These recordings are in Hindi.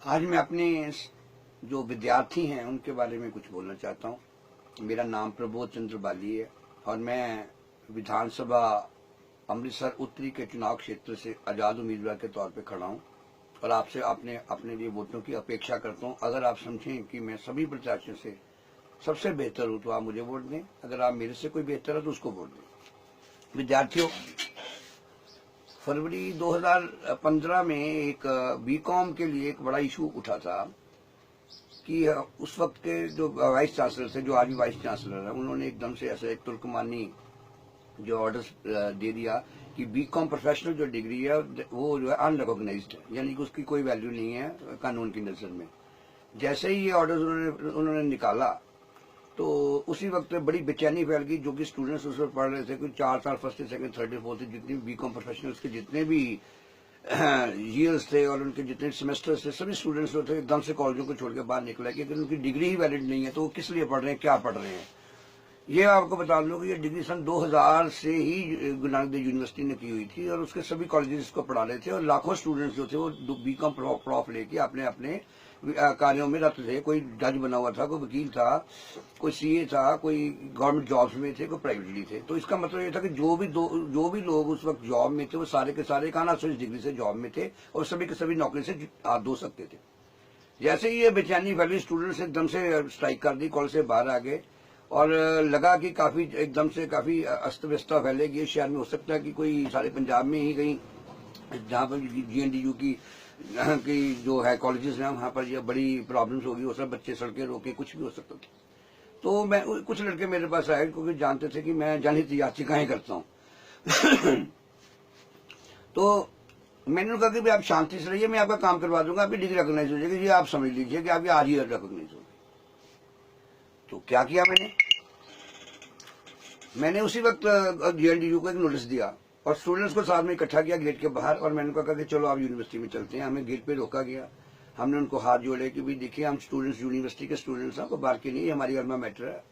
आज मैं अपने जो विद्यार्थी हैं उनके बारे में कुछ बोलना चाहता हूँ। मेरा नाम प्रबोध चंद्र बाली है और मैं विधानसभा अमृतसर उत्तरी के चुनाव क्षेत्र से आज़ाद उम्मीदवार के तौर पे खड़ा हूँ और आपसे अपने लिए वोटों की अपेक्षा करता हूँ। अगर आप समझें कि मैं सभी प्रत्याशियों से सबसे बेहतर हूँ तो आप मुझे वोट दें, अगर आप मेरे से कोई बेहतर है तो उसको वोट दें। विद्यार्थियों, फरवरी 2015 में एक बीकॉम के लिए एक बड़ा इशू उठा था कि उस वक्त के जो वाइस चांसलर थे, जो आज भी वाइस चांसलर है, उन्होंने एकदम से ऐसे एक तुर्कमानी जो ऑर्डर दे दिया कि बीकॉम प्रोफेशनल जो डिग्री है वो जो है अनरिकॉग्नाइज्ड है, यानी कि उसकी कोई वैल्यू नहीं है कानून की नजर में। जैसे ही ये ऑर्डर उन्होंने निकाला तो उसी वक्त बड़ी बेचैनी फैल गई। जो कि स्टूडेंट्स उस वक्त पढ़ रहे थे, कुछ 4 साल फर्स्ट सेकंड थर्ड फोर्थ जितने भी बीकॉम प्रोफेशनल्स के जितने भी ईयर्स थे और उनके जितने सेमेस्टर्स थे, सभी स्टूडेंट्स जो थे एकदम से कॉलेजों को छोड़ के बाहर निकला कि अगर उनकी डिग्री ही वैलिड नहीं है तो वो किस लिए पढ़ रहे हैं, क्या पढ़ रहे हैं। ये आपको बता दूं कि ये डिग्री सन 2000 से ही गुरु नानक देव यूनिवर्सिटी ने की हुई थी और उसके सभी कॉलेजेस को पढ़ा रहे थे और लाखों स्टूडेंट्स जो थे वो बीकॉम प्रॉफ लेके अपने अपने कार्यों में रत थे। कोई जज बना हुआ था, कोई वकील था, कोई सीए था, कोई गवर्नमेंट जॉब्स में थे, कोई प्राइवेटली थे। तो इसका मतलब ये था कि जो भी लोग उस वक्त जॉब में थे वो सारे के सारे कानासुर डिग्री से जॉब में थे और सभी के सभी नौकरी से हाथ धो सकते थे। जैसे ही ये बेचैनी फैली, स्टूडेंट्स एकदम से स्ट्राइक कर दी, कॉलेज से बाहर आ गए और लगा कि काफी एकदम से काफी अस्त व्यस्ता फैलेगी शहर में। हो सकता है कि कोई सारे पंजाब में ही कहीं जहाँ पर GNDU की जो है कॉलेजेस हैं वहाँ पर ये बड़ी प्रॉब्लम्स होगी, वो सब बच्चे सड़कें रोके, कुछ भी हो सकता था। तो मैं कुछ लड़के मेरे पास आए क्योंकि जानते थे कि मैं जनहित याचिकाएं करता हूँ। तो मैंने कहा कि आप शांति से रहिए, मैं आपका काम करवा दूंगा, आपकी डिग्री रिकॉग्नाइज हो जाएगी। ये आप समझ लीजिए कि आपकी आज ही रिकॉग्नाइज होगी। तो क्या किया मैंने उसी वक्त GNDU को एक नोटिस दिया और स्टूडेंट्स को साथ में इकट्ठा किया गेट के बाहर और मैंने कहा कि चलो आप यूनिवर्सिटी में चलते हैं। हमें गेट पे रोका गया, हमने उनको हाथ जोड़े कि भाई देखिए हम स्टूडेंट्स यूनिवर्सिटी के स्टूडेंट्स हैं, कोई बात की नहीं, हमारी अल्मा मैटर है।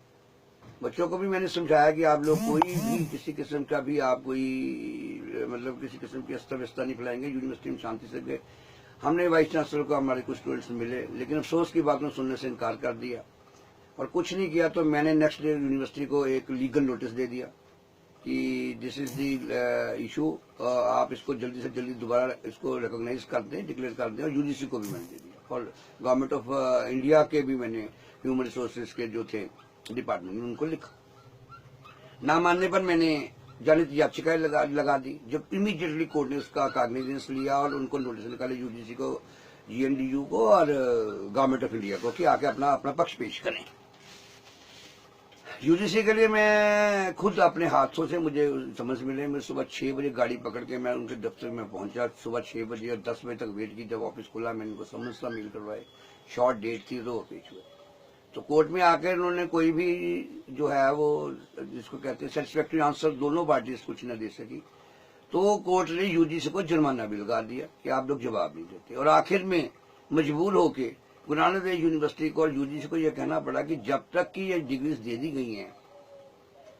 बच्चों को भी मैंने समझाया कि आप लोग कोई भी किसी किस्म का भी आप कोई मतलब किसी किस्म की अस्त व्यस्ता नहीं फैलाएंगे, यूनिवर्सिटी में शांति से गए। हमने वाइस चांसलर को हमारे कुछ स्टूडेंट्स मिले लेकिन अफसोस की बात में सुनने से इनकार कर दिया और कुछ नहीं किया। तो मैंने नेक्स्ट डे यूनिवर्सिटी को एक लीगल नोटिस दे दिया कि दिस इज द इशू, आप इसको जल्दी से जल्दी दोबारा इसको रिकॉग्नाइज कर दें, डिक्लेयर कर दें। और UGC को भी मैंने दे दिया और गवर्नमेंट ऑफ इंडिया के भी मैंने ह्यूमन रिसोर्सेज के जो थे डिपार्टमेंट में उनको लिखा। ना मानने पर मैंने जनहित याचिकाएं लगा दी। जब इमीडिएटली कोर्ट ने उसका कॉग्निजेंस लिया और उनको नोटिस निकाले UGC को, GNDU को और गवर्नमेंट ऑफ इंडिया को कि आके अपना पक्ष पेश करें। UGC के लिए मैं खुद अपने हाथों से मुझे समझ मिले। मैं सुबह 6 बजे गाड़ी पकड़ के मैं उनके दफ्तर में पहुंचा। सुबह 6 बजे और 10 बजे तक वेट की। जब ऑफिस खुला मैंने उनको समन्स मेल करवाए, शॉर्ट डेट थी, 2 पेज हुए। तो कोर्ट में आकर उन्होंने कोई भी जो है वो जिसको कहते हैं सेटिस्फैक्ट्री आंसर दोनों पार्टीज कुछ न दे सकी। तो कोर्ट ने UGC को जुर्माना भी लगा दिया कि आप लोग जवाब नहीं देते और आखिर में मजबूर होके गुरु नानक देव यूनिवर्सिटी को और UGC को यह कहना पड़ा कि जब तक की ये डिग्रीज दे दी गई हैं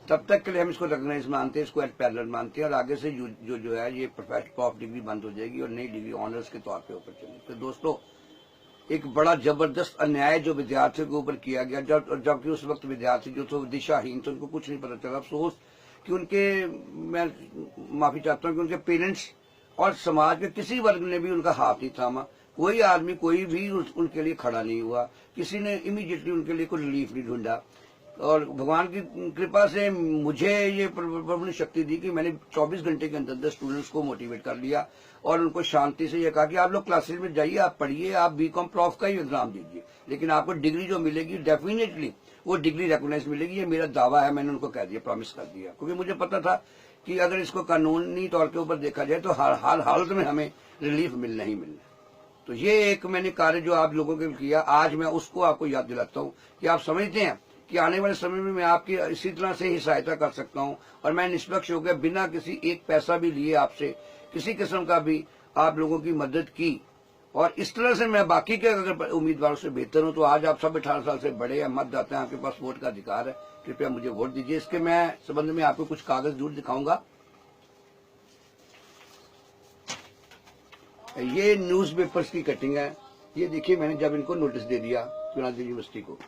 तब तक के लिए हम इसको रिकॉग्नाइज मानते हैं, इसको एट पैरेलल मानते हैं और आगे से जो है ये प्रॉफ डिग्री बंद हो जाएगी और नई डिग्री ऑनर्स के तौर पे ऊपर चलेगी। तो दोस्तों, एक बड़ा जबरदस्त अन्याय जो विद्यार्थियों के ऊपर किया गया, जबकि उस वक्त विद्यार्थी जो थे दिशाहीन थे, उनको कुछ नहीं पता चला। अफसोस कि उनके, मैं माफी चाहता हूँ कि उनके पेरेंट्स और समाज के किसी वर्ग ने भी उनका हाथ नहीं थामा। कोई आदमी कोई भी उनके लिए खड़ा नहीं हुआ, किसी ने इमीडिएटली उनके लिए कोई रिलीफ नहीं ढूंढा। और भगवान की कृपा से मुझे ये प्रबल शक्ति दी कि मैंने 24 घंटे के अंदर स्टूडेंट्स को मोटिवेट कर लिया और उनको शांति से ये कहा कि आप लोग क्लासेस में जाइए, आप पढ़िए, आप बीकॉम प्रॉफ का ही एग्जाम दीजिए, लेकिन आपको डिग्री जो मिलेगी डेफिनेटली वो डिग्री रिकॉग्नाइज मिलेगी। ये मेरा दावा है, मैंने उनको कह दिया, प्रॉमिस कर दिया, क्योंकि मुझे पता था कि अगर इसको कानूनी तौर के ऊपर देखा जाए तो हर हालत में हमें रिलीफ मिलना ही मिलना। तो ये एक मैंने कार्य जो आप लोगों के किया, आज मैं उसको आपको याद दिलाता हूँ कि आप समझते हैं कि आने वाले समय में मैं आपकी इसी तरह से ही सहायता कर सकता हूँ और मैं निष्पक्ष होकर बिना किसी एक पैसा भी लिए आपसे किसी किस्म का भी आप लोगों की मदद की। और इस तरह से मैं बाकी के अगर उम्मीदवारों से बेहतर हूँ तो आज आप सब 18 साल से बड़े हैं, मत जाते हैं, आपके पास वोट का अधिकार है, कृपया मुझे वोट दीजिए। इसके मैं संबंध में आपको कुछ कागज जरूर दिखाऊंगा। ये न्यूज़पेपर्स की कटिंग है ये देखिए मैंने जब इनको नोटिस दे दिया चुनाव यूनिवर्सिटी को,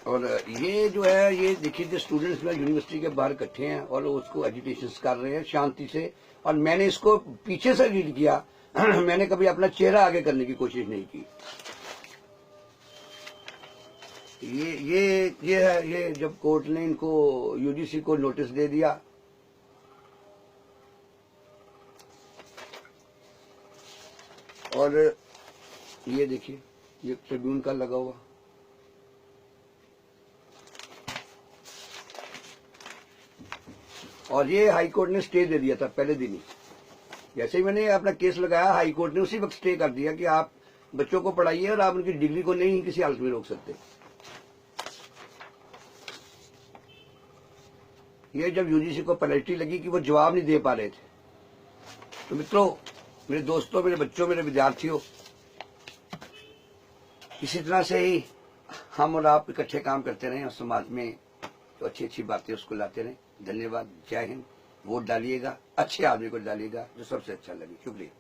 और ये जो है ये देखिए जो स्टूडेंट्स में यूनिवर्सिटी के बाहर इकट्ठे हैं और उसको एजुटेशन कर रहे हैं शांति से, और मैंने इसको पीछे से रीड किया मैंने कभी अपना चेहरा आगे करने की कोशिश नहीं की। ये है, ये जब कोर्ट ने इनको यूजीसी को नोटिस दे दिया, और ये देखिए ये ट्रिब्यून का लगा हुआ, और ये हाई कोर्ट ने स्टे दे दिया था पहले दिन ही। जैसे ही मैंने अपना केस लगाया हाई कोर्ट ने उसी वक्त स्टे कर दिया कि आप बच्चों को पढ़ाइए और आप उनकी डिग्री को नहीं किसी हालत में रोक सकते। ये जब यूजीसी को पेनल्टी लगी कि वो जवाब नहीं दे पा रहे थे, तो मित्रों, मेरे दोस्तों, मेरे बच्चों, मेरे विद्यार्थियों, इसी तरह से ही हम और आप इकट्ठे काम करते रहें और समाज में तो अच्छी अच्छी बातें उसको लाते रहें। धन्यवाद। जय हिंद। वोट डालिएगा, अच्छे आदमी को डालिएगा जो सबसे अच्छा लगे। शुक्रिया।